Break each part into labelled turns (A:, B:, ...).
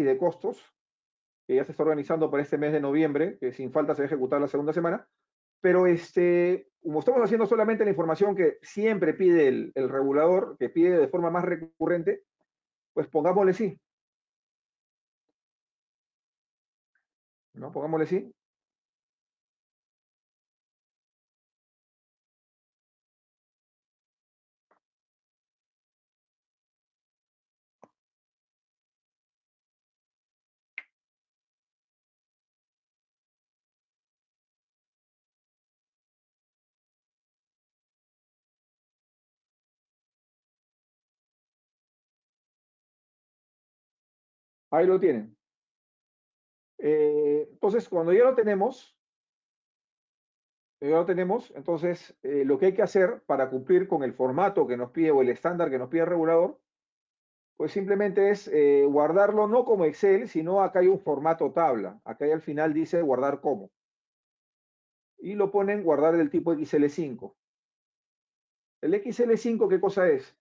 A: de costos, que ya se está organizando para este mes de noviembre, que sin falta se va a ejecutar la segunda semana. Pero como estamos haciendo solamente la información que siempre pide el regulador, que pide de forma más recurrente, pues pongámosle sí, ¿no? Pongámosle sí. Ahí lo tienen. Entonces, cuando ya lo tenemos, entonces lo que hay que hacer para cumplir con el formato que nos pide o el estándar que nos pide el regulador, pues simplemente es guardarlo no como Excel, sino acá hay un formato tabla. Acá al final dice guardar como. Y lo ponen guardar del tipo XL5. El XL5, ¿qué cosa es?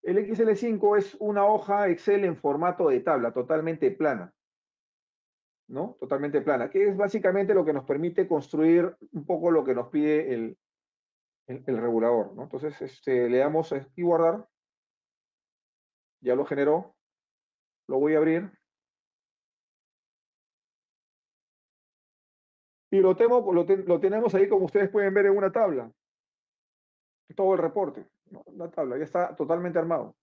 A: El XL5 es una hoja Excel en formato de tabla, totalmente plana, ¿no? Totalmente plana, que es básicamente lo que nos permite construir un poco lo que nos pide el regulador, ¿no? Entonces, le damos aquí guardar, ya lo generó, lo voy a abrir y lo tenemos ahí como ustedes pueden ver en una tabla, todo el reporte, ¿no? Una tabla, ya está totalmente armado.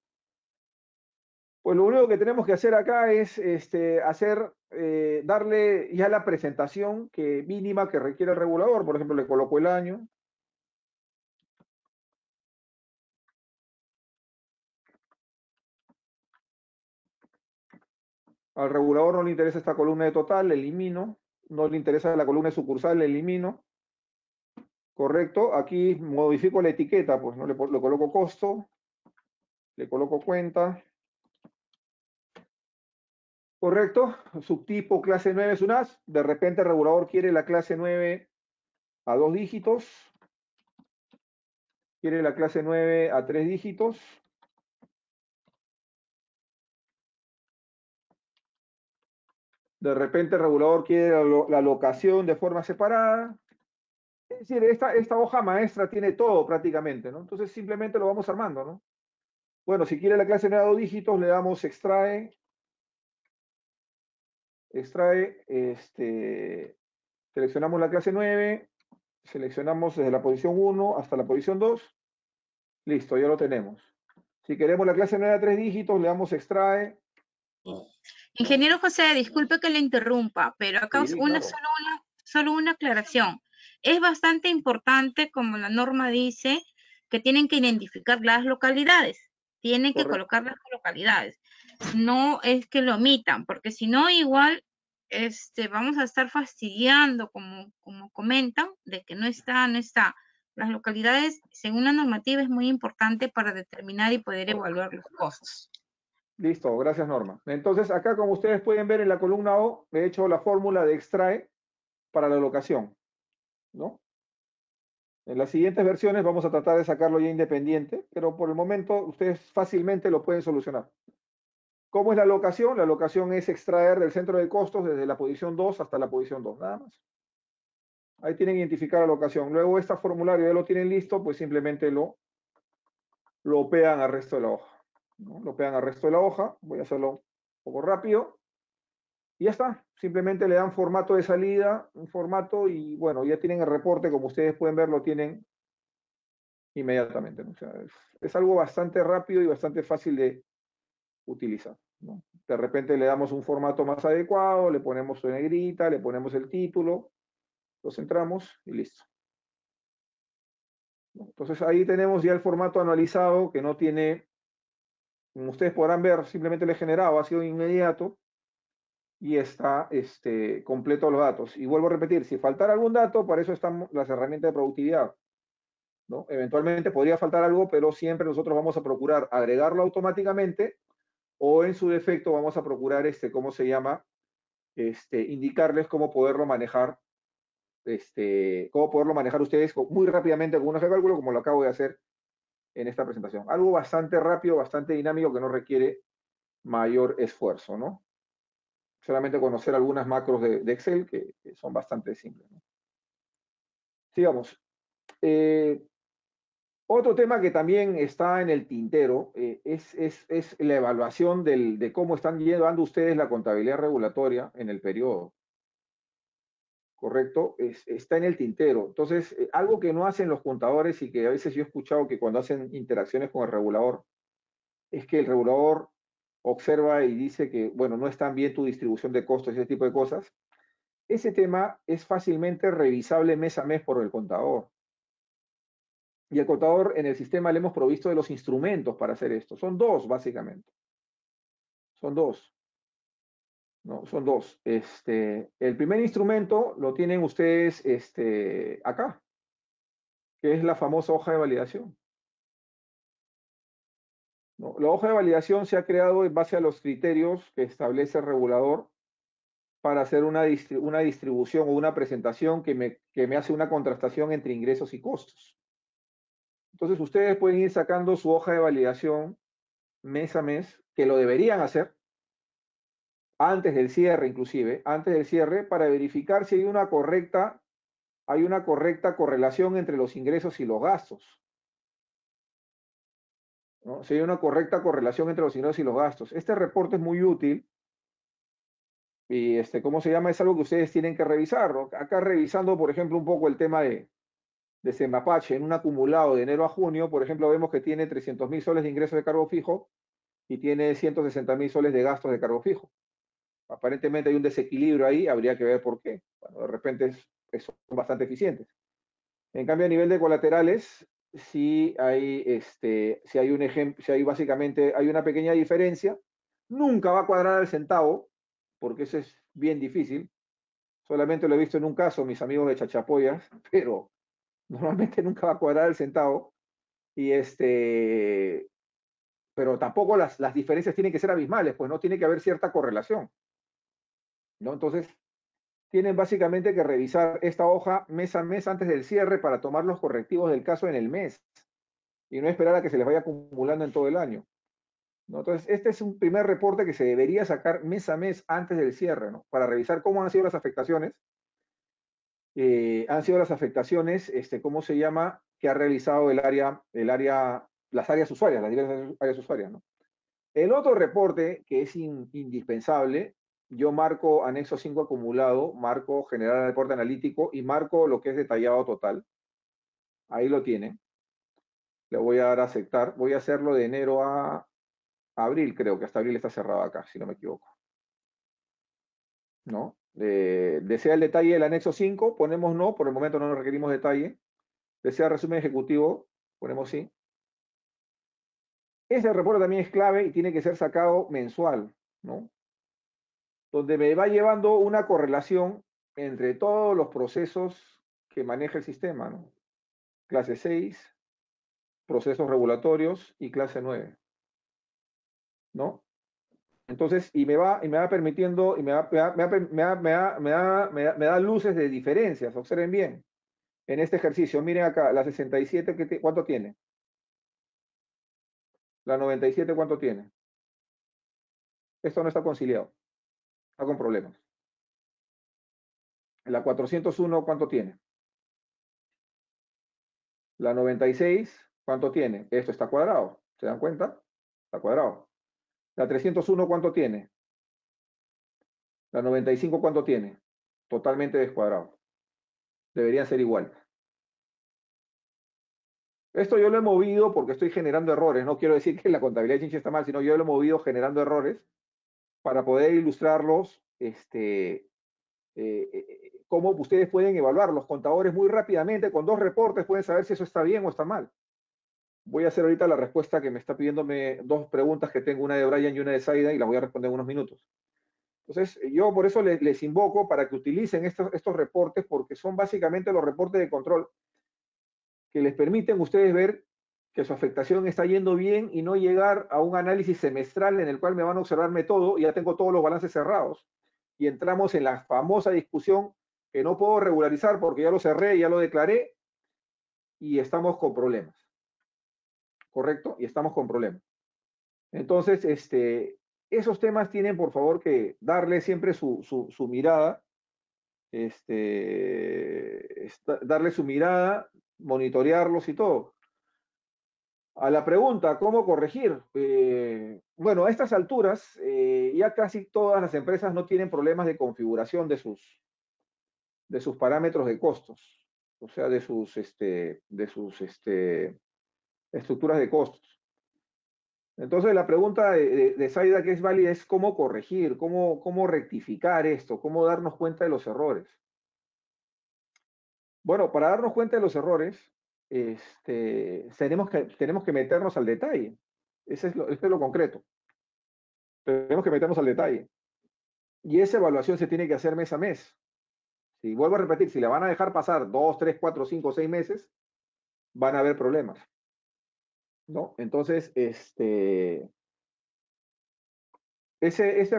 A: Pues lo único que tenemos que hacer acá es darle ya la presentación mínima que requiere el regulador. Por ejemplo, le coloco el año. Al regulador no le interesa esta columna de total, le elimino. No le interesa la columna de sucursal, le elimino. Correcto. Aquí modifico la etiqueta, pues no le coloco costo, le coloco cuenta. Correcto. Subtipo clase 9 es un as. De repente el regulador quiere la clase 9 a 2 dígitos. Quiere la clase 9 a 3 dígitos. De repente el regulador quiere la locación de forma separada. Es decir, esta hoja maestra tiene todo prácticamente, ¿no? Entonces simplemente lo vamos armando, ¿no? Bueno, si quiere la clase 9 a 2 dígitos, le damos extrae, seleccionamos la clase 9, seleccionamos desde la posición 1 hasta la posición 2, listo, ya lo tenemos. Si queremos la clase 9 a 3 dígitos, le damos extrae.
B: Ingeniero José, disculpe que le interrumpa, pero acá
A: Sí, claro.
B: solo una aclaración. Es bastante importante, como la norma dice, que tienen que identificar las localidades. Tienen que colocar las localidades. No es que lo omitan, porque si no, igual vamos a estar fastidiando, como comentan, de que no está. Las localidades, según la normativa, es muy importante para determinar y poder evaluar los costos.
A: Listo, gracias Norma. Entonces acá como ustedes pueden ver en la columna O, he hecho la fórmula de extrae para la locación, ¿no? En las siguientes versiones vamos a tratar de sacarlo ya independiente, pero por el momento ustedes fácilmente lo pueden solucionar. ¿Cómo es la locación? La locación es extraer del centro de costos desde la posición 2 hasta la posición 2, nada más. Ahí tienen identificar la locación. Luego este formulario ya lo tienen listo, pues simplemente lo pegan al resto de la hoja, ¿no? Lo pegan al resto de la hoja. Voy a hacerlo un poco rápido. Y ya está. Simplemente le dan formato de salida, un formato, y bueno, ya tienen el reporte, como ustedes pueden ver, lo tienen inmediatamente, ¿no? O sea, es algo bastante rápido y bastante fácil de utilizar, ¿no? De repente le damos un formato más adecuado, le ponemos su negrita, le ponemos el título, lo centramos y listo. Entonces ahí tenemos ya el formato anualizado que no tiene, como ustedes podrán ver, simplemente le he generado, ha sido inmediato y está completo los datos. Y vuelvo a repetir, si faltara algún dato, para eso están las herramientas de productividad, ¿no? Eventualmente podría faltar algo, pero siempre nosotros vamos a procurar agregarlo automáticamente o en su defecto vamos a procurar, ¿cómo se llama? Indicarles cómo poderlo manejar, ustedes muy rápidamente con un hoja de cálculo, como lo acabo de hacer en esta presentación. Algo bastante rápido, bastante dinámico que no requiere mayor esfuerzo, ¿no? Solamente conocer algunas macros de Excel que son bastante simples, ¿no? Sigamos. Otro tema que también está en el tintero es la evaluación de cómo están llevando ustedes la contabilidad regulatoria en el periodo. ¿Correcto? Está en el tintero. Entonces, algo que no hacen los contadores y que a veces yo he escuchado que cuando hacen interacciones con el regulador, es que el regulador observa y dice que, bueno, no es tan bien tu distribución de costos y ese tipo de cosas. Ese tema es fácilmente revisable mes a mes por el contador. Y el contador en el sistema le hemos provisto de los instrumentos para hacer esto. Son dos, básicamente. Son dos. ¿No? Son dos. El primer instrumento lo tienen ustedes acá, que es la famosa hoja de validación, ¿no? La hoja de validación se ha creado en base a los criterios que establece el regulador para hacer una distribución o una presentación que me hace una contrastación entre ingresos y costos. Entonces ustedes pueden ir sacando su hoja de validación mes a mes, que lo deberían hacer antes del cierre inclusive, antes del cierre, para verificar si hay una correcta correlación entre los ingresos y los gastos, ¿no? Si hay una correcta correlación entre los ingresos y los gastos. Este reporte es muy útil y ¿cómo se llama? Es algo que ustedes tienen que revisar, ¿no? Acá revisando, por ejemplo, un poco el tema de Semapache, en un acumulado de enero a junio, por ejemplo, vemos que tiene 300.000 soles de ingresos de cargo fijo y tiene 160.000 soles de gastos de cargo fijo. Aparentemente hay un desequilibrio ahí, habría que ver por qué. Bueno, de repente son bastante eficientes. En cambio, a nivel de colaterales, sí hay un ejemplo, sí hay básicamente, hay una pequeña diferencia. Nunca va a cuadrar al centavo, porque eso es bien difícil. Solamente lo he visto en un caso, mis amigos de Chachapoyas, pero normalmente nunca va a cuadrar el centavo. Y pero tampoco las diferencias tienen que ser abismales, pues no tiene que haber cierta correlación, ¿no? Entonces, tienen básicamente que revisar esta hoja mes a mes antes del cierre para tomar los correctivos del caso en el mes y no esperar a que se les vaya acumulando en todo el año, ¿no? Entonces, este es un primer reporte que se debería sacar mes a mes antes del cierre, ¿no? Para revisar cómo han sido las afectaciones. Han sido las afectaciones, ¿cómo se llama? Que ha realizado las áreas usuarias, las diversas áreas usuarias, ¿no? El otro reporte que es indispensable, yo marco anexo 5 acumulado, marco generar reporte analítico y marco lo que es detallado total. Ahí lo tienen. Le voy a dar a aceptar. Voy a hacerlo de enero a abril, creo que hasta abril está cerrado acá, si no me equivoco. ¿No? ¿Desea el detalle del anexo 5? Ponemos no, por el momento no nos requerimos detalle. ¿Desea resumen ejecutivo? Ponemos sí. Ese reporte también es clave y tiene que ser sacado mensual, ¿no? Donde me va llevando una correlación entre todos los procesos que maneja el sistema, ¿no? Clase 6, procesos regulatorios y clase 9, ¿no? Entonces, y me va permitiendo, y me da luces de diferencias, observen bien. En este ejercicio, miren acá, la 67, ¿cuánto tiene? La 97, ¿cuánto tiene? Esto no está conciliado, está con problemas. La 401, ¿cuánto tiene? La 96, ¿cuánto tiene? Esto está cuadrado, ¿se dan cuenta? Está cuadrado. La 301, ¿cuánto tiene? La 95, ¿cuánto tiene? Totalmente descuadrado. Deberían ser iguales. Esto yo lo he movido porque estoy generando errores. No quiero decir que la contabilidad de Chincha está mal, sino yo lo he movido generando errores para poder ilustrarlos, cómo ustedes pueden evaluar. Los contadores muy rápidamente, con 2 reportes, pueden saber si eso está bien o está mal. Voy a hacer ahorita la respuesta que me está pidiéndome 2 preguntas que tengo, una de Brian y una de Zaida, y las voy a responder en unos minutos. Entonces, yo por eso les invoco para que utilicen estos reportes, porque son básicamente los reportes de control que les permiten a ustedes ver que su afectación está yendo bien y no llegar a un análisis semestral en el cual me van a observarme todo y ya tengo todos los balances cerrados. Y entramos en la famosa discusión que no puedo regularizar porque ya lo cerré, ya lo declaré y estamos con problemas. ¿Correcto? Y estamos con problemas. Entonces, esos temas tienen, por favor, que darle siempre su mirada, darle su mirada, monitorearlos y todo. A la pregunta, ¿cómo corregir? Bueno, a estas alturas ya casi todas las empresas no tienen problemas de configuración de sus parámetros de costos, o sea, de sus estructuras de costos. Entonces la pregunta de Zaida que es válida es cómo corregir, cómo rectificar esto, cómo darnos cuenta de los errores. Bueno, para darnos cuenta de los errores, tenemos que meternos al detalle. Eso es lo concreto. Tenemos que meternos al detalle. Y esa evaluación se tiene que hacer mes a mes. Si vuelvo a repetir, si la van a dejar pasar 2, 3, 4, 5, 6 meses, van a haber problemas, ¿no? Entonces, ese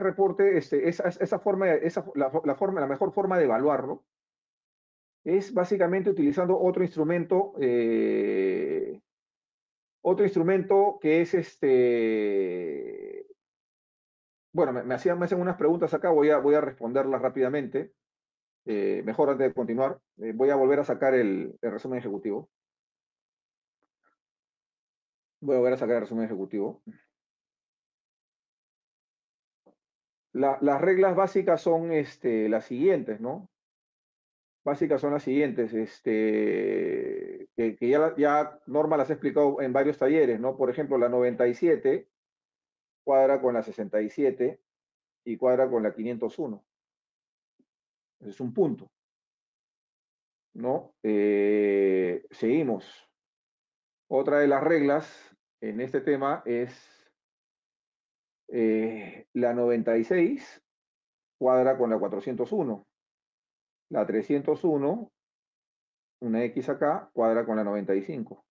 A: reporte, esa forma, la mejor forma de evaluarlo es básicamente utilizando otro instrumento que es bueno, me hacen unas preguntas acá, voy a responderlas rápidamente. Mejor antes de continuar, voy a volver a sacar el resumen ejecutivo. Voy a volver a sacar el resumen ejecutivo. Las reglas básicas son las siguientes, ¿no? Básicas son las siguientes, que ya Norma las ha explicado en varios talleres, ¿no? Por ejemplo, la 97 cuadra con la 67 y cuadra con la 501. Ese es un punto, ¿no? Seguimos. Otra de las reglas en este tema es la 96 cuadra con la 401. La 301, una X acá, cuadra con la 95.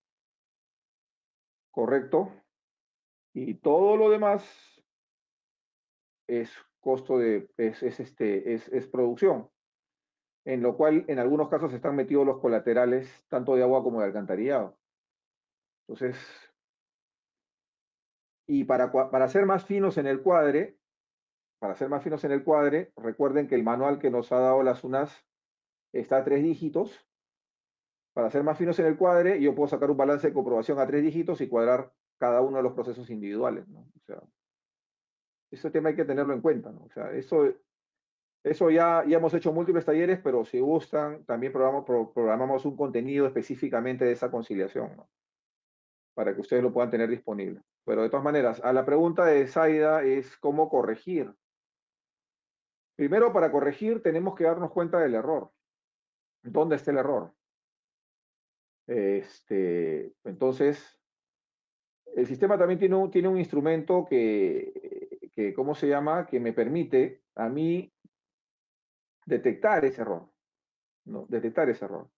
A: ¿Correcto? Y todo lo demás es costo es producción, en lo cual en algunos casos están metidos los colaterales tanto de agua como de alcantarillado. Entonces, y para ser más finos en el cuadre, recuerden que el manual que nos ha dado la SUNAS está a 3 dígitos. Para ser más finos en el cuadre, yo puedo sacar un balance de comprobación a 3 dígitos y cuadrar cada uno de los procesos individuales, ¿no? O sea, ese tema hay que tenerlo en cuenta, ¿no? O sea, eso ya hemos hecho múltiples talleres, pero si gustan, también programamos un contenido específicamente de esa conciliación, ¿no? Para que ustedes lo puedan tener disponible. Pero de todas maneras, a la pregunta de Zaida es cómo corregir. Primero, para corregir, tenemos que darnos cuenta del error. ¿Dónde está el error? Entonces, el sistema también tiene un instrumento ¿cómo se llama? Que me permite a mí detectar ese error, ¿no? Detectar ese error.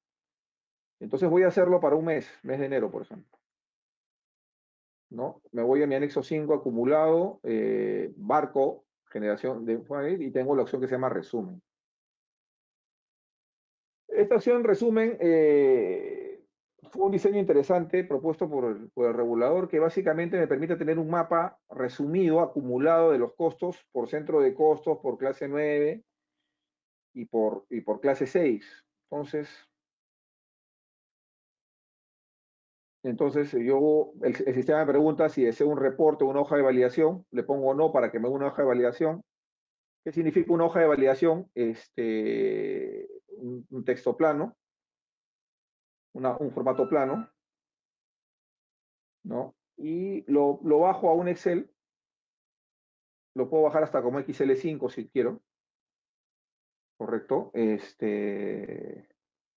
A: Entonces voy a hacerlo para un mes de enero, por ejemplo, ¿no? Me voy a mi anexo 5, acumulado, barco, generación de y tengo la opción que se llama resumen. Esta opción resumen fue un diseño interesante propuesto por el regulador que básicamente me permite tener un mapa resumido, acumulado de los costos por centro de costos, por clase 9 y por clase 6. Entonces el sistema me pregunta si deseo un reporte o una hoja de validación, le pongo no para que me dé una hoja de validación. ¿Qué significa una hoja de validación? Un texto plano, un formato plano, ¿no? Y lo bajo a un Excel, lo puedo bajar hasta como XL5 si quiero, ¿correcto?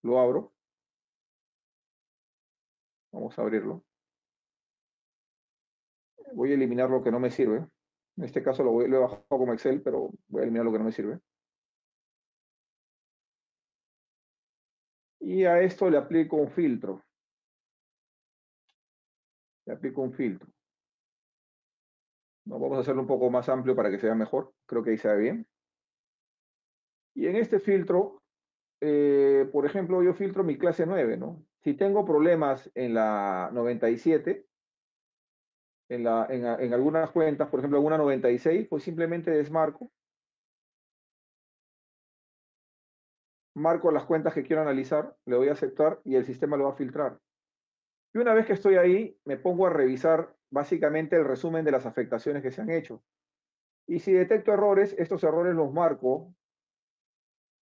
A: Lo abro, vamos a abrirlo. Voy a eliminar lo que no me sirve. En este caso lo he bajado como Excel, pero voy a eliminar lo que no me sirve. Y a esto le aplico un filtro. Le aplico un filtro. No, vamos a hacerlo un poco más amplio para que se vea mejor. Creo que ahí se ve bien. Y en este filtro, por ejemplo, yo filtro mi clase 9, ¿no? Si tengo problemas en la 97, en algunas cuentas, por ejemplo, en una 96, pues simplemente desmarco, marco las cuentas que quiero analizar, le doy a aceptar y el sistema lo va a filtrar. Y una vez que estoy ahí, me pongo a revisar básicamente el resumen de las afectaciones que se han hecho. Y si detecto errores, estos errores los marco,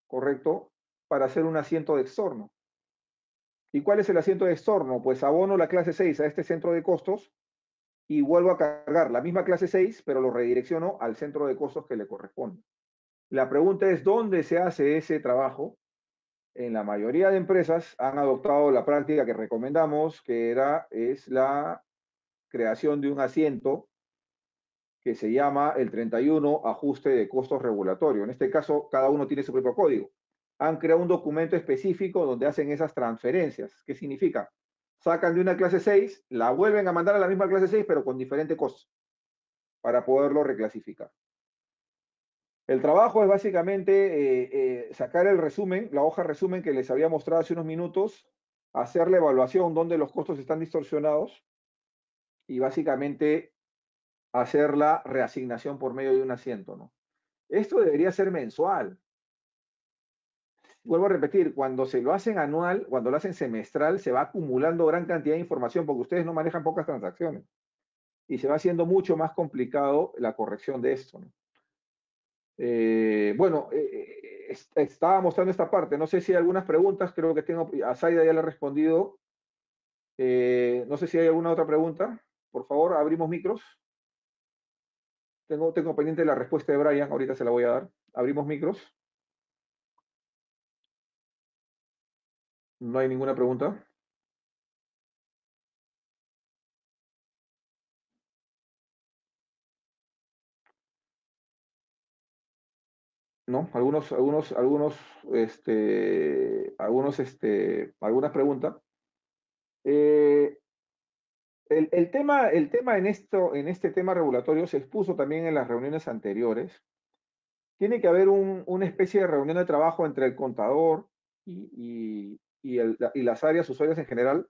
A: ¿correcto? Para hacer un asiento de extorno. ¿Y cuál es el asiento de extorno? Pues abono la clase 6 a este centro de costos y vuelvo a cargar la misma clase 6, pero lo redirecciono al centro de costos que le corresponde. La pregunta es, ¿dónde se hace ese trabajo? En la mayoría de empresas han adoptado la práctica que recomendamos, que es la creación de un asiento que se llama el 31 ajuste de costos regulatorio. En este caso, cada uno tiene su propio código. Han creado un documento específico donde hacen esas transferencias. ¿Qué significa? Sacan de una clase 6, la vuelven a mandar a la misma clase 6, pero con diferente costo, para poderlo reclasificar. El trabajo es básicamente sacar el resumen, la hoja resumen que les había mostrado hace unos minutos, hacer la evaluación donde los costos están distorsionados y básicamente hacer la reasignación por medio de un asiento, ¿no? Esto debería ser mensual. Vuelvo a repetir, cuando se lo hacen anual, cuando lo hacen semestral, se va acumulando gran cantidad de información porque ustedes no manejan pocas transacciones y se va haciendo mucho más complicado la corrección de esto, ¿no? Bueno, estaba mostrando esta parte. No sé si hay algunas preguntas. Creo que tengo. A Zaida ya le he respondido. No sé si hay alguna otra pregunta. Por favor, abrimos micros. Tengo pendiente la respuesta de Brian. Ahorita se la voy a dar. Abrimos micros. No hay ninguna pregunta. ¿No? Algunas preguntas. Eh, el tema en este tema regulatorio se expuso también en las reuniones anteriores. Tiene que haber una especie de reunión de trabajo entre el contador y las áreas usuarias en general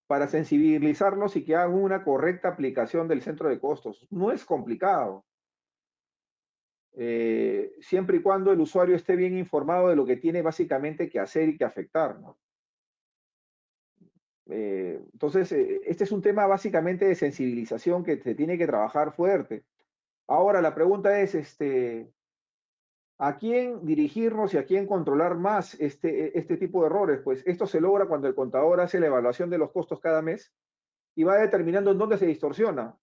A: para sensibilizarlos y que hagan una correcta aplicación del centro de costos. No es complicado. Siempre y cuando el usuario esté bien informado de lo que tiene básicamente que hacer y que afectar, ¿no? Entonces, este es un tema básicamente de sensibilización que se tiene que trabajar fuerte. Ahora, la pregunta es, ¿a quién dirigirnos y a quién controlar más este tipo de errores? Pues esto se logra cuando el contador hace la evaluación de los costos cada mes y va determinando en dónde se distorsiona.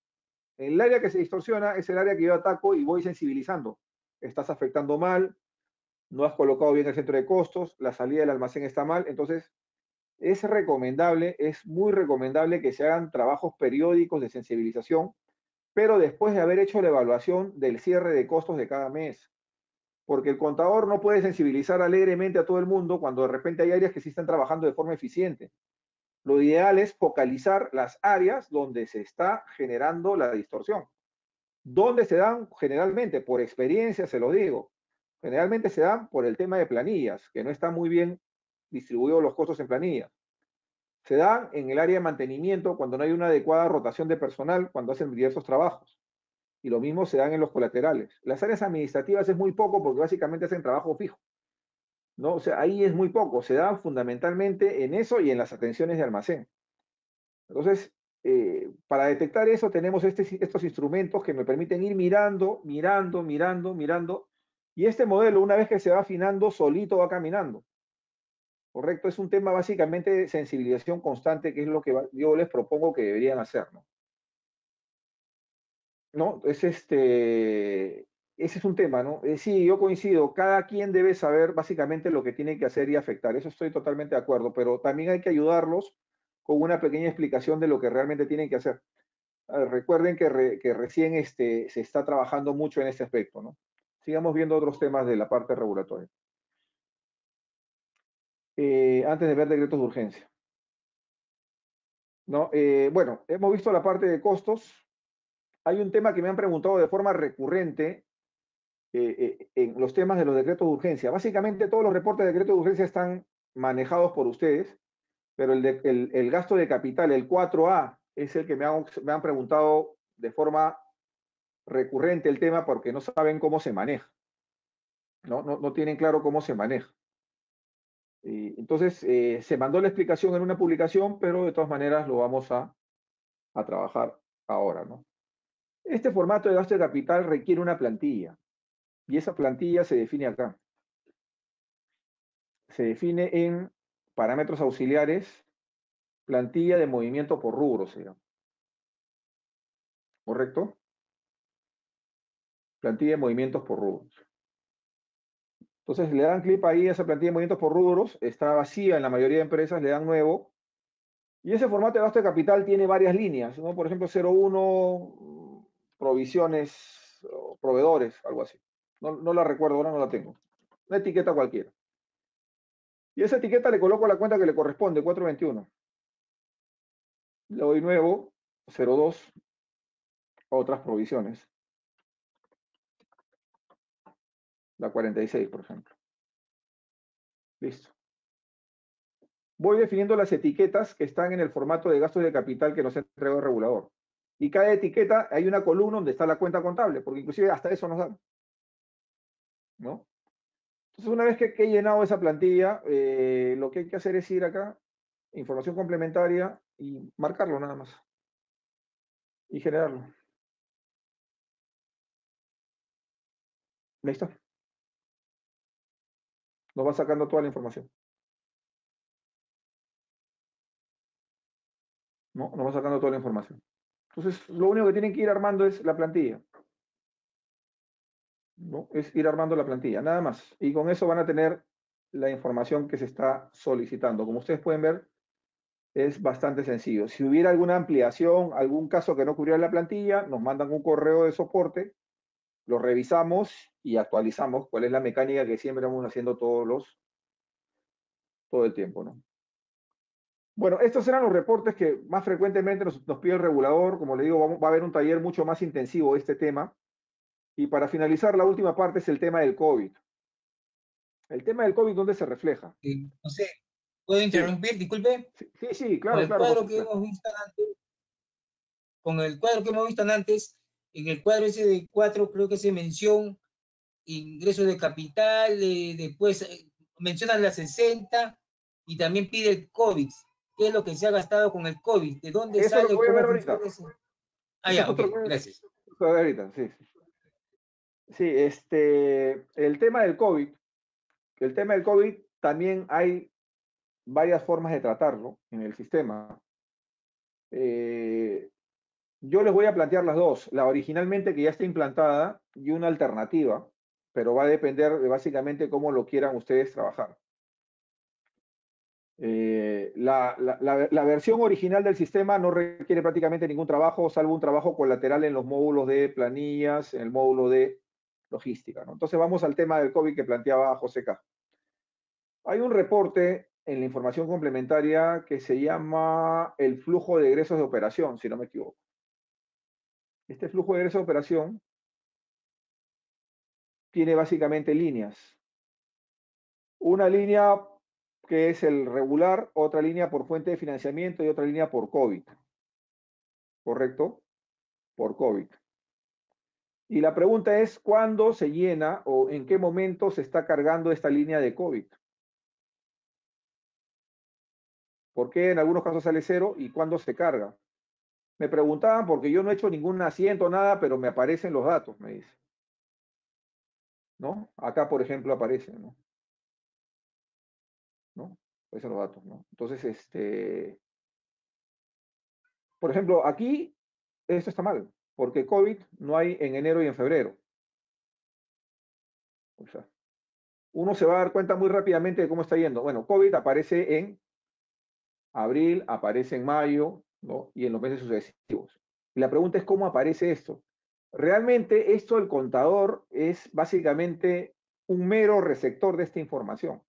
A: El área que se distorsiona es el área que yo ataco y voy sensibilizando. Estás afectando mal, no has colocado bien el centro de costos, la salida del almacén está mal. Entonces, es recomendable, es muy recomendable que se hagan trabajos periódicos de sensibilización, pero después de haber hecho la evaluación del cierre de costos de cada mes. Porque el contador no puede sensibilizar alegremente a todo el mundo cuando de repente hay áreas que sí están trabajando de forma eficiente. Lo ideal es focalizar las áreas donde se está generando la distorsión. ¿Dónde se dan? Generalmente, por experiencia se lo digo, generalmente se dan por el tema de planillas, que no están muy bien distribuidos los costos en planillas. Se dan en el área de mantenimiento cuando no hay una adecuada rotación de personal, cuando hacen diversos trabajos. Y lo mismo se dan en los colaterales. Las áreas administrativas es muy poco porque básicamente hacen trabajo fijo, ¿no? O sea, ahí es muy poco. Se dan fundamentalmente en eso y en las atenciones de almacén. Entonces, para detectar eso tenemos estos instrumentos que me permiten ir mirando, y este modelo, una vez que se va afinando, solito va caminando. ¿Correcto? Es un tema básicamente de sensibilización constante, que es lo que yo les propongo que deberían hacer, ¿no? ¿No? Ese es un tema, ¿no? Sí, yo coincido, cada quien debe saber básicamente lo que tiene que hacer y afectar, eso estoy totalmente de acuerdo, pero también hay que ayudarlos con una pequeña explicación de lo que realmente tienen que hacer. Recuerden que recién se está trabajando mucho en este aspecto, ¿no? Sigamos viendo otros temas de la parte regulatoria. Antes de ver decretos de urgencia. ¿No? Bueno, hemos visto la parte de costos. Hay un tema que me han preguntado de forma recurrente en los temas de los decretos de urgencia. Básicamente todos los reportes de decretos de urgencia están manejados por ustedes, pero el gasto de capital, el 4A, es el que me han preguntado de forma recurrente el tema porque no saben cómo se maneja, no tienen claro cómo se maneja. Entonces, se mandó la explicación en una publicación, pero de todas maneras lo vamos a trabajar ahora, ¿no? Este formato de gasto de capital requiere una plantilla, y esa plantilla se define acá. Se define en parámetros auxiliares, plantilla de movimiento por rubro, se llama. ¿Correcto? Plantilla de movimientos por rubros. Entonces le dan clic ahí a esa plantilla de movimientos por rubros, está vacía en la mayoría de empresas, le dan nuevo, y ese formato de gasto de capital tiene varias líneas, ¿no? Por ejemplo, 01, provisiones, proveedores, algo así. No la recuerdo, ahora no la tengo. Una etiqueta cualquiera. Y esa etiqueta le coloco la cuenta que le corresponde, 421. Le doy nuevo, 02, otras provisiones. La 46, por ejemplo. Listo. Voy definiendo las etiquetas que están en el formato de gastos de capital que nos entrega el regulador. Y cada etiqueta hay una columna donde está la cuenta contable, porque inclusive hasta eso nos dan, ¿no? Entonces, una vez que he llenado esa plantilla, lo que hay que hacer es ir acá, información complementaria, y marcarlo nada más. Y generarlo. Listo. Nos va sacando toda la información. ¿No? Nos va sacando toda la información. Entonces, lo único que tienen que ir armando es la plantilla. ¿No? Es ir armando la plantilla, nada más. Y con eso van a tener la información que se está solicitando. Como ustedes pueden ver, es bastante sencillo. Si hubiera alguna ampliación, algún caso que no cubriera la plantilla, nos mandan un correo de soporte, lo revisamos y actualizamos cuál es la mecánica que siempre vamos haciendo todo el tiempo, ¿no? Bueno, estos eran los reportes que más frecuentemente nos pide el regulador. Como le digo, va a haber un taller mucho más intensivo de este tema. Y para finalizar, la última parte es el tema del COVID. El tema del COVID, ¿dónde se refleja?
C: No sé, ¿puedo
A: Sí,
C: interrumpir? Disculpe.
A: sí,
C: Con
A: claro,
C: el
A: claro,
C: cuadro
A: José.
C: que hemos visto antes, con el cuadro que hemos visto antes, en el cuadro ese de 4 creo que se menciona ingresos de capital, después mencionan las 60 y también pide el COVID. ¿Qué es lo que se ha gastado con el COVID? ¿De dónde
A: Eso es lo que
C: sale?
A: voy a ver
C: ¿Cómo
A: ahorita.
C: funciona eso? Ah,
A: Eso
C: ya,
A: es
C: ok,
A: otro que
C: gracias.
A: voy a ver ahorita, sí. Sí, el tema del COVID, también hay varias formas de tratarlo en el sistema. Eh, yo les voy a plantear las dos, la originalmente que ya está implantada y una alternativa, pero va a depender de básicamente cómo lo quieran ustedes trabajar. La versión original del sistema no requiere prácticamente ningún trabajo, salvo un trabajo colateral en los módulos de planillas, en el módulo de logística, ¿no? Entonces vamos al tema del COVID que planteaba José K. Hay un reporte en la información complementaria que se llama el flujo de egresos de operación, si no me equivoco. Este flujo de egresos de operación tiene básicamente líneas. Una línea que es el regular, otra línea por fuente de financiamiento y otra línea por COVID. ¿Correcto? Por COVID. Y la pregunta es, ¿cuándo se llena o en qué momento se está cargando esta línea de COVID? ¿Por qué en algunos casos sale cero y cuándo se carga? Me preguntaban porque yo no he hecho ningún asiento, nada, pero me aparecen los datos, me dice. ¿No? Acá, por ejemplo, aparecen, ¿no? ¿No? Aparecen los datos, ¿no? Entonces, por ejemplo, aquí esto está mal, porque COVID no hay en enero y en febrero. O sea, uno se va a dar cuenta muy rápidamente de cómo está yendo. Bueno, COVID aparece en abril, aparece en mayo, ¿no? Y en los meses sucesivos. Y la pregunta es cómo aparece esto. Realmente esto el contador es básicamente un mero receptor de esta información.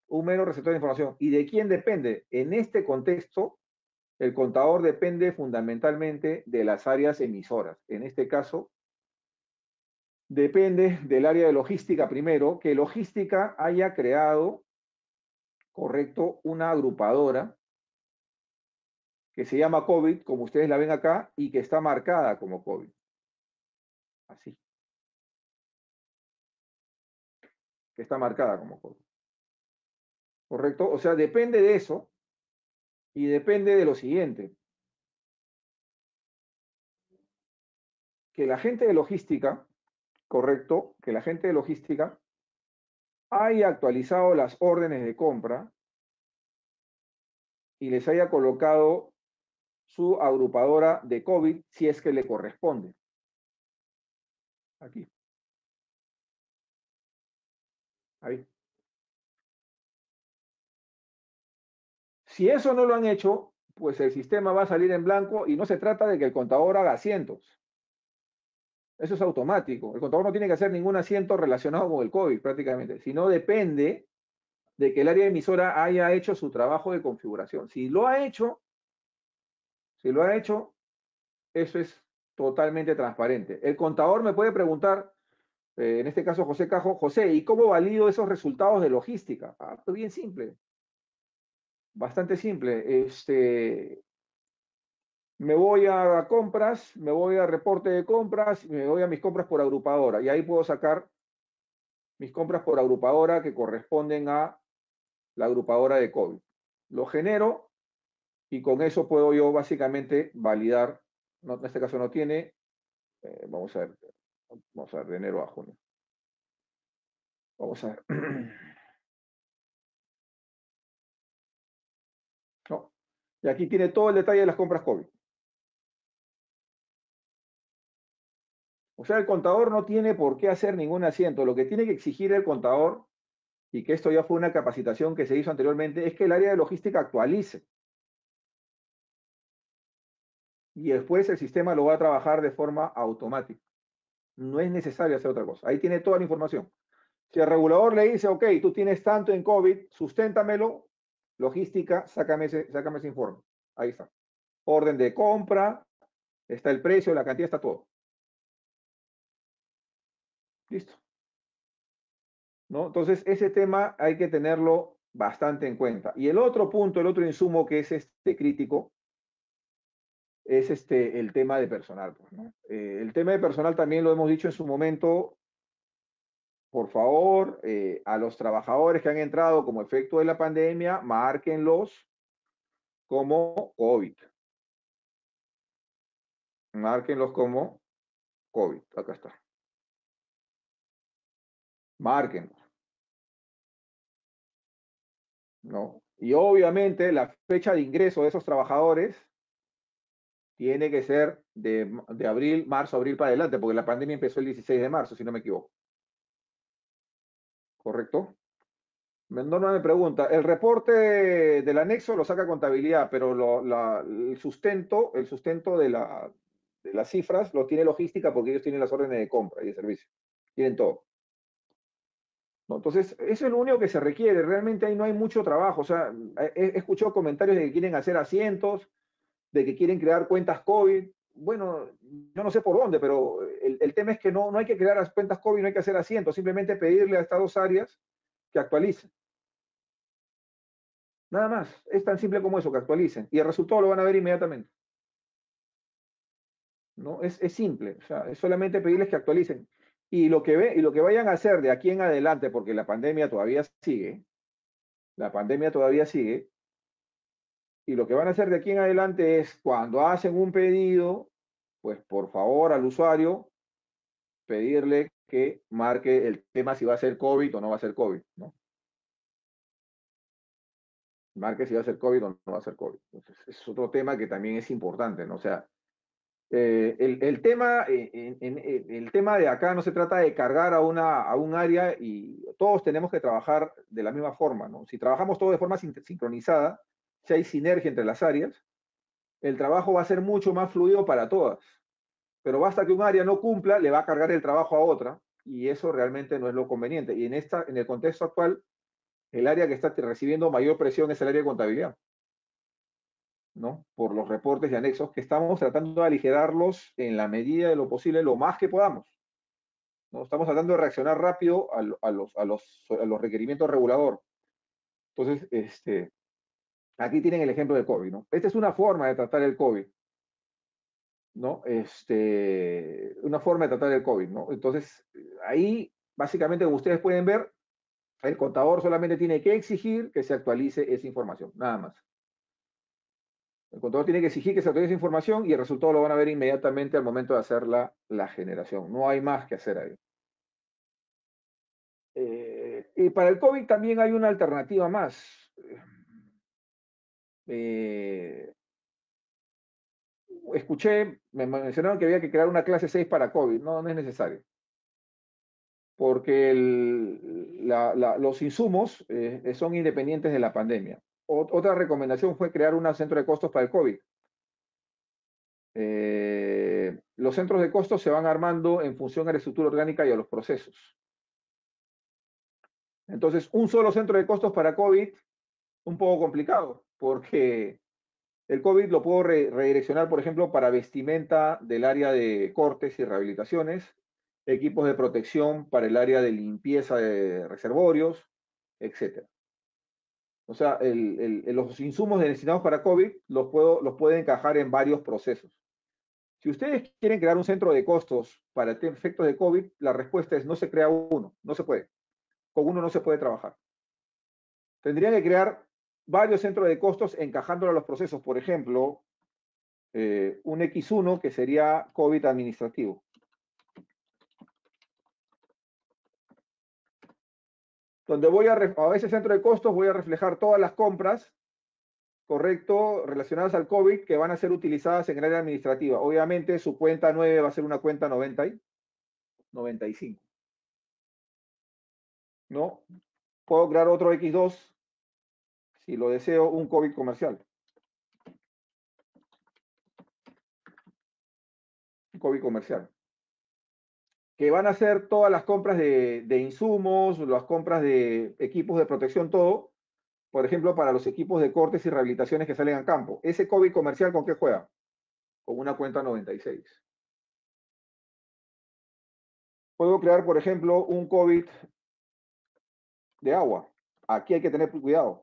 A: Un mero receptor de información. ¿Y de quién depende? En este contexto, el contador depende fundamentalmente de las áreas emisoras. En este caso, depende del área de logística primero, que logística haya creado, correcto, una agrupadora que se llama COVID, como ustedes la ven acá, y que está marcada como COVID. Así. Que está marcada como COVID. ¿Correcto? O sea, depende de eso y depende de lo siguiente. Que la gente de logística, correcto, que la gente de logística haya actualizado las órdenes de compra y les haya colocado su agrupadora de COVID si es que le corresponde. Aquí. Ahí. Si eso no lo han hecho, pues el sistema va a salir en blanco y no se trata de que el contador haga asientos. Eso es automático. El contador no tiene que hacer ningún asiento relacionado con el COVID prácticamente, sino depende de que el área emisora haya hecho su trabajo de configuración. Si lo ha hecho, eso es totalmente transparente. El contador me puede preguntar, en este caso José Cajo, José, ¿y cómo valido esos resultados de logística? Ah, pues bien simple, bastante simple. Me voy a compras, me voy a reporte de compras, me voy a mis compras por agrupadora y ahí puedo sacar mis compras por agrupadora que corresponden a la agrupadora de COVID. Lo genero y con eso puedo yo básicamente validar, no, en este caso no tiene, vamos a ver de enero a junio. Vamos a ver. No. Y aquí tiene todo el detalle de las compras COVID. O sea, el contador no tiene por qué hacer ningún asiento. Lo que tiene que exigir el contador, y que esto ya fue una capacitación que se hizo anteriormente, es que el área de logística actualice. Y después el sistema lo va a trabajar de forma automática. No es necesario hacer otra cosa. Ahí tiene toda la información. Si el regulador le dice, ok, tú tienes tanto en COVID, susténtamelo, logística, sácame ese informe. Ahí está. Orden de compra, está el precio, la cantidad, está todo. Listo. ¿No? Entonces, ese tema hay que tenerlo bastante en cuenta. Y el otro punto, el otro insumo que es crítico, es el tema de personal. Pues, ¿no? El tema de personal también lo hemos dicho en su momento. Por favor, a los trabajadores que han entrado como efecto de la pandemia, márquenlos como COVID. Márquenlos como COVID. Acá está. Márquenlos. ¿No? Y obviamente la fecha de ingreso de esos trabajadores tiene que ser de abril, marzo, abril para adelante, porque la pandemia empezó el 16 de marzo, si no me equivoco. ¿Correcto? Norma me pregunta, el reporte del anexo lo saca contabilidad, pero el sustento de las cifras lo tiene logística porque ellos tienen las órdenes de compra y de servicio. Tienen todo. ¿No? Entonces, eso es lo único que se requiere. Realmente ahí no hay mucho trabajo. O sea, he escuchado comentarios de que quieren hacer asientos, de que quieren crear cuentas COVID. Bueno, yo no sé por dónde, pero el tema es que no hay que crear las cuentas COVID, no hay que hacer asientos, simplemente pedirle a estas dos áreas que actualicen. Nada más, es tan simple como eso, que actualicen. Y el resultado lo van a ver inmediatamente. ¿No? Es simple, o sea, es solamente pedirles que actualicen. Y lo que vayan a hacer de aquí en adelante, porque la pandemia todavía sigue, y lo que van a hacer de aquí en adelante es cuando hacen un pedido, pues por favor al usuario pedirle que marque el tema si va a ser COVID o no va a ser COVID, ¿no? Marque si va a ser COVID o no va a ser COVID. Entonces, es otro tema que también es importante, ¿no? O sea, el tema de acá no se trata de cargar a un área y todos tenemos que trabajar de la misma forma, ¿no? Si trabajamos todos de forma sincronizada, si hay sinergia entre las áreas, el trabajo va a ser mucho más fluido para todas. Pero basta que un área no cumpla, le va a cargar el trabajo a otra y eso realmente no es lo conveniente. Y en el contexto actual, el área que está recibiendo mayor presión es el área de contabilidad, ¿no? Por los reportes y anexos que estamos tratando de aligerarlos en la medida de lo posible, lo más que podamos, ¿no? Estamos tratando de reaccionar rápido a los requerimientos regulador. Entonces, Aquí tienen el ejemplo de COVID, ¿no? Esta es una forma de tratar el COVID, ¿no? Una forma de tratar el COVID, ¿no? Entonces, ahí, básicamente, como ustedes pueden ver, el contador solamente tiene que exigir que se actualice esa información, nada más. El contador tiene que exigir que se actualice esa información y el resultado lo van a ver inmediatamente al momento de hacer la generación. No hay más que hacer ahí. Y para el COVID también hay una alternativa más. Escuché, me mencionaron que había que crear una clase 6 para COVID. No, no es necesario. Porque los insumos son independientes de la pandemia. Otra recomendación fue crear un centro de costos para el COVID. Los centros de costos se van armando en función a la estructura orgánica y a los procesos. Entonces, un solo centro de costos para COVID, un poco complicado, porque el COVID lo puedo redireccionar, por ejemplo, para vestimenta del área de cortes y rehabilitaciones, equipos de protección para el área de limpieza de reservorios, etc. O sea, los insumos destinados para COVID los puedo encajar en varios procesos. Si ustedes quieren crear un centro de costos para efectos de COVID, la respuesta es no se crea uno, no se puede. Con uno no se puede trabajar. Tendrían que crear varios centros de costos encajándolo a los procesos. Por ejemplo, un X1 que sería COVID administrativo. Donde a ese centro de costos voy a reflejar todas las compras, correcto, relacionadas al COVID que van a ser utilizadas en el área administrativa. Obviamente su cuenta 9 va a ser una cuenta 95. ¿No? Puedo crear otro X2 si lo deseo, un COVID comercial. Un COVID comercial. Que van a hacer todas las compras de insumos, las compras de equipos de protección, todo, por ejemplo, para los equipos de cortes y rehabilitaciones que salen a campo. Ese COVID comercial, ¿con qué juega? Con una cuenta 96. Puedo crear, por ejemplo, un COVID de agua. Aquí hay que tener cuidado.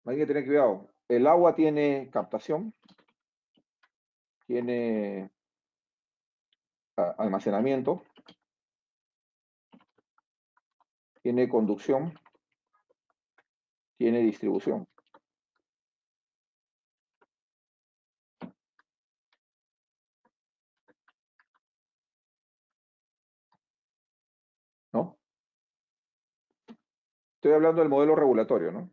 A: Hay que tener cuidado. El agua tiene captación, tiene almacenamiento, tiene conducción, tiene distribución. ¿No? Estoy hablando del modelo regulatorio, ¿no?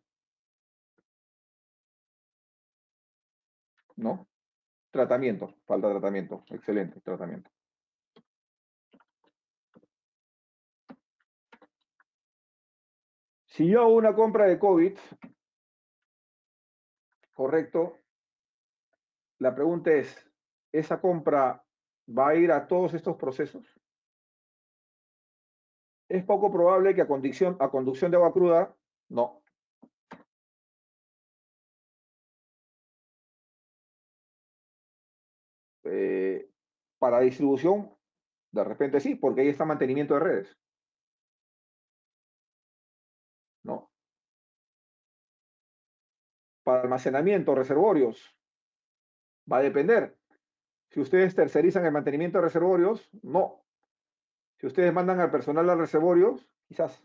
A: ¿No? Tratamiento, falta tratamiento. Excelente, tratamiento. Si yo hago una compra de COVID, correcto, la pregunta es, ¿esa compra va a ir a todos estos procesos? Es poco probable que a conducción de agua cruda, no. Para distribución, de repente sí, porque ahí está mantenimiento de redes. ¿No? Para almacenamiento, reservorios, va a depender. Si ustedes tercerizan el mantenimiento de reservorios, no. Si ustedes mandan al personal a reservorios, quizás.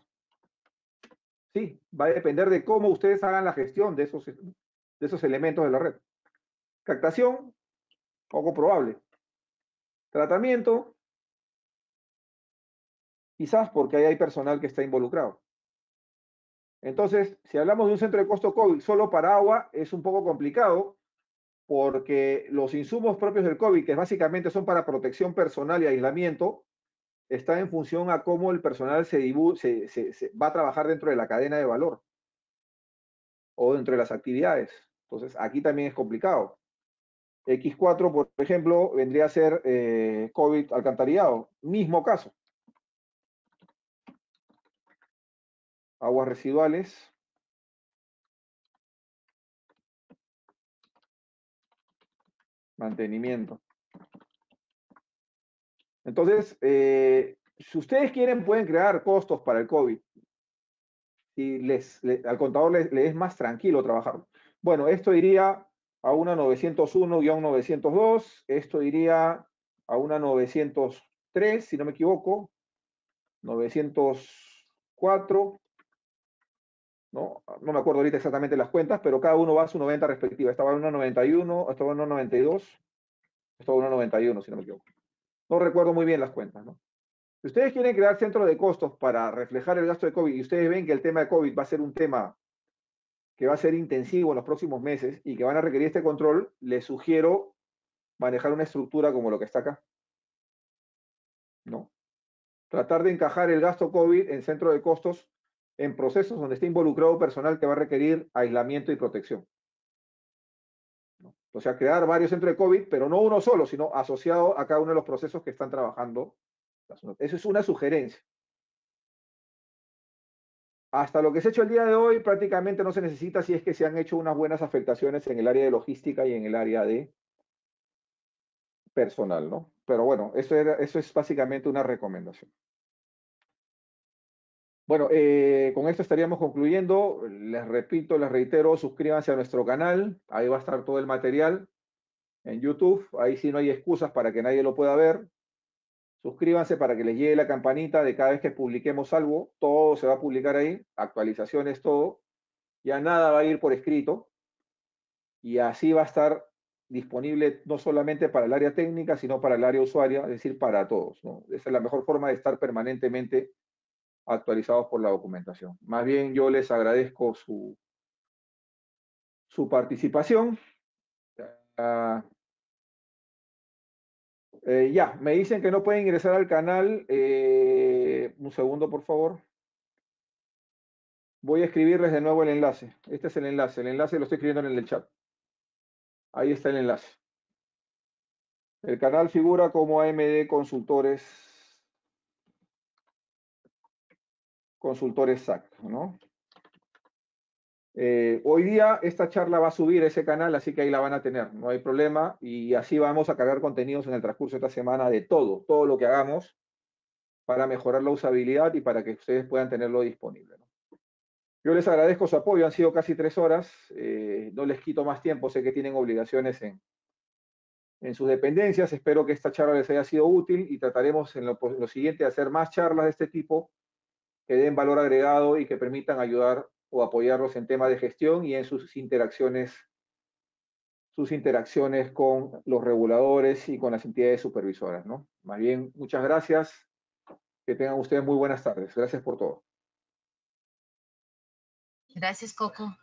A: Sí, va a depender de cómo ustedes hagan la gestión de esos elementos de la red. Captación, poco probable. Tratamiento, quizás porque ahí hay personal que está involucrado. Entonces, si hablamos de un centro de costo COVID solo para agua, es un poco complicado porque los insumos propios del COVID, que básicamente son para protección personal y aislamiento, están en función a cómo el personal se va a trabajar dentro de la cadena de valor o dentro de las actividades. Entonces, aquí también es complicado. X4, por ejemplo, vendría a ser COVID alcantarillado. Mismo caso. Aguas residuales. Mantenimiento. Entonces, si ustedes quieren, pueden crear costos para el COVID. si al contador le es más tranquilo trabajarlo. Bueno, esto iría a una 901-902, esto iría a una 903, si no me equivoco, 904, ¿no? No me acuerdo ahorita exactamente las cuentas, pero cada uno va a su 90 respectiva. Esta va a una 91, esta va a una 92, esta va a una 91, si no me equivoco. No recuerdo muy bien las cuentas, ¿no? Si ustedes quieren crear centros de costos para reflejar el gasto de COVID y ustedes ven que el tema de COVID va a ser un tema que va a ser intensivo en los próximos meses y que van a requerir este control, les sugiero manejar una estructura como lo que está acá, ¿no? Tratar de encajar el gasto COVID en centro de costos en procesos donde esté involucrado personal que va a requerir aislamiento y protección, ¿no? O sea, crear varios centros de COVID, pero no uno solo, sino asociado a cada uno de los procesos que están trabajando. Eso es una sugerencia. Hasta lo que se ha hecho el día de hoy prácticamente no se necesita si es que se han hecho unas buenas afectaciones en el área de logística y en el área de personal, ¿no? Pero bueno, eso es básicamente una recomendación. Bueno, con esto estaríamos concluyendo. Les repito, les reitero, suscríbanse a nuestro canal. Ahí va a estar todo el material en YouTube. Ahí sí no hay excusas para que nadie lo pueda ver. Suscríbanse para que les llegue la campanita de cada vez que publiquemos algo. Todo se va a publicar ahí, actualizaciones, todo. Ya nada va a ir por escrito. Y así va a estar disponible no solamente para el área técnica, sino para el área usuaria, es decir, para todos, ¿no? Esa es la mejor forma de estar permanentemente actualizados por la documentación. Más bien yo les agradezco su participación. Ya, me dicen que no pueden ingresar al canal. Un segundo, por favor. Voy a escribirles de nuevo el enlace. Este es el enlace. El enlace lo estoy escribiendo en el chat. Ahí está el enlace. El canal figura como AMD Consultores SAC, ¿no? Hoy día esta charla va a subir a ese canal, así que ahí la van a tener, no hay problema, y así vamos a cargar contenidos en el transcurso de esta semana de todo lo que hagamos para mejorar la usabilidad y para que ustedes puedan tenerlo disponible, ¿no? Yo les agradezco su apoyo, han sido casi 3 horas, no les quito más tiempo, sé que tienen obligaciones en sus dependencias, espero que esta charla les haya sido útil y trataremos en lo siguiente de hacer más charlas de este tipo que den valor agregado y que permitan ayudar o apoyarlos en temas de gestión y en sus interacciones con los reguladores y con las entidades supervisoras, ¿no? Más bien, muchas gracias. Que tengan ustedes muy buenas tardes. Gracias por todo.
D: Gracias, Coco.